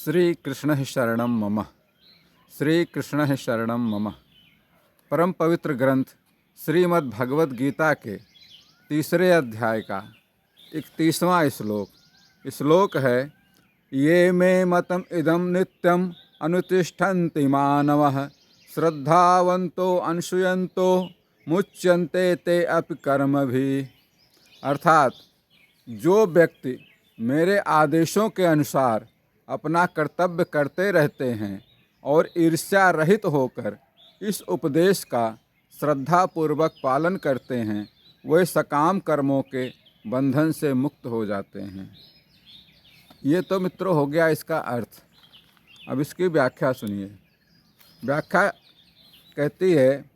श्री कृष्ण शरणम मम। श्री कृष्ण शरणम मम। परम पवित्र ग्रंथ श्रीमद् भगवद गीता के तीसरे अध्याय का 31वां श्लोक है। ये मे मतम इदम नित्यम अनुतिष्ठन्ति मानवः श्रद्धावन्तो अनुसूयन्तो मुच्यन्ते ते अपि कर्मभिः। अर्थात जो व्यक्ति मेरे आदेशों के अनुसार अपना कर्तव्य करते रहते हैं और ईर्ष्या रहित होकर इस उपदेश का श्रद्धापूर्वक पालन करते हैं, वे सकाम कर्मों के बंधन से मुक्त हो जाते हैं। ये तो मित्रों हो गया इसका अर्थ। अब इसकी व्याख्या सुनिए। व्याख्या कहती है,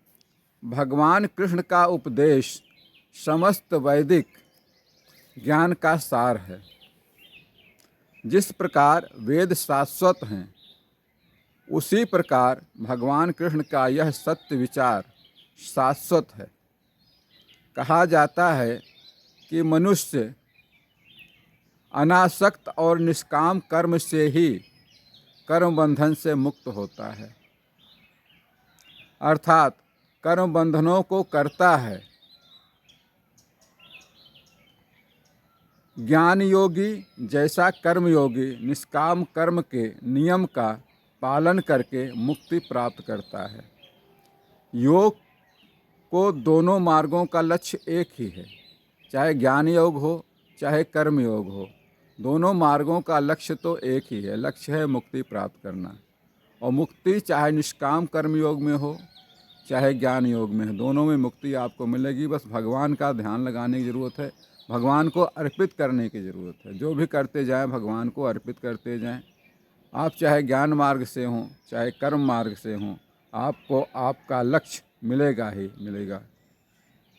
भगवान कृष्ण का उपदेश समस्त वैदिक ज्ञान का सार है। जिस प्रकार वेद शाश्वत हैं, उसी प्रकार भगवान कृष्ण का यह सत्य विचार शाश्वत है। कहा जाता है कि मनुष्य अनासक्त और निष्काम कर्म से ही कर्म बंधन से मुक्त होता है। अर्थात कर्म बंधनों को करता है। ज्ञान योगी जैसा कर्मयोगी निष्काम कर्म के नियम का पालन करके मुक्ति प्राप्त करता है। योग को दोनों मार्गों का लक्ष्य एक ही है, चाहे ज्ञान योग हो चाहे कर्म योग हो। दोनों मार्गों का लक्ष्य तो एक ही है, लक्ष्य है मुक्ति प्राप्त करना। और मुक्ति चाहे निष्काम कर्म योग में हो चाहे ज्ञान योग में हो, दोनों में मुक्ति आपको मिलेगी। बस भगवान का ध्यान लगाने की ज़रूरत है, भगवान को अर्पित करने की ज़रूरत है। जो भी करते जाएं भगवान को अर्पित करते जाएं। आप चाहे ज्ञान मार्ग से हों चाहे कर्म मार्ग से हों, आपको आपका लक्ष्य मिलेगा ही मिलेगा।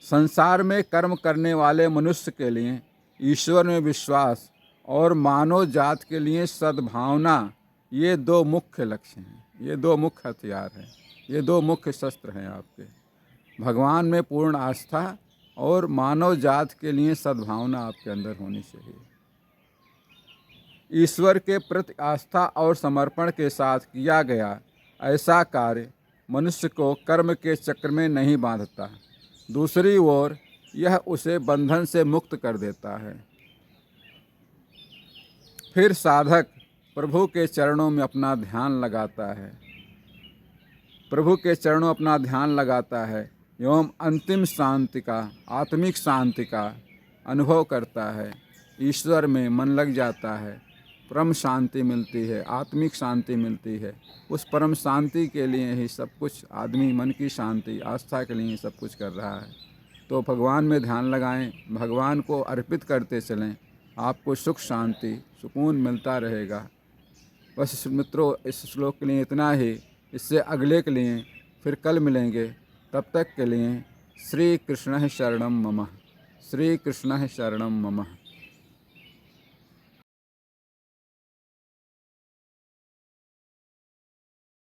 संसार में कर्म करने वाले मनुष्य के लिए ईश्वर में विश्वास और मानव जात के लिए सद्भावना, ये दो मुख्य लक्ष्य हैं, ये दो मुख्य हथियार हैं, ये दो मुख्य शस्त्र हैं आपके। भगवान में पूर्ण आस्था और मानव जात के लिए सद्भावना आपके अंदर होनी चाहिए। ईश्वर के प्रति आस्था और समर्पण के साथ किया गया ऐसा कार्य मनुष्य को कर्म के चक्र में नहीं बांधता, दूसरी ओर यह उसे बंधन से मुक्त कर देता है। फिर साधक प्रभु के चरणों में अपना ध्यान लगाता है, प्रभु के चरणों अपना ध्यान लगाता है एवं अंतिम शांति का, आत्मिक शांति का अनुभव करता है। ईश्वर में मन लग जाता है, परम शांति मिलती है, आत्मिक शांति मिलती है। उस परम शांति के लिए ही सब कुछ, आदमी मन की शांति, आस्था के लिए सब कुछ कर रहा है। तो भगवान में ध्यान लगाएं, भगवान को अर्पित करते चलें, आपको सुख शांति सुकून मिलता रहेगा। बस मित्रों, इस श्लोक के लिए इतना ही। इससे अगले के लिए फिर कल मिलेंगे। तब तक के लिए श्री कृष्ण शरणम मम। श्री कृष्ण शरणम मम।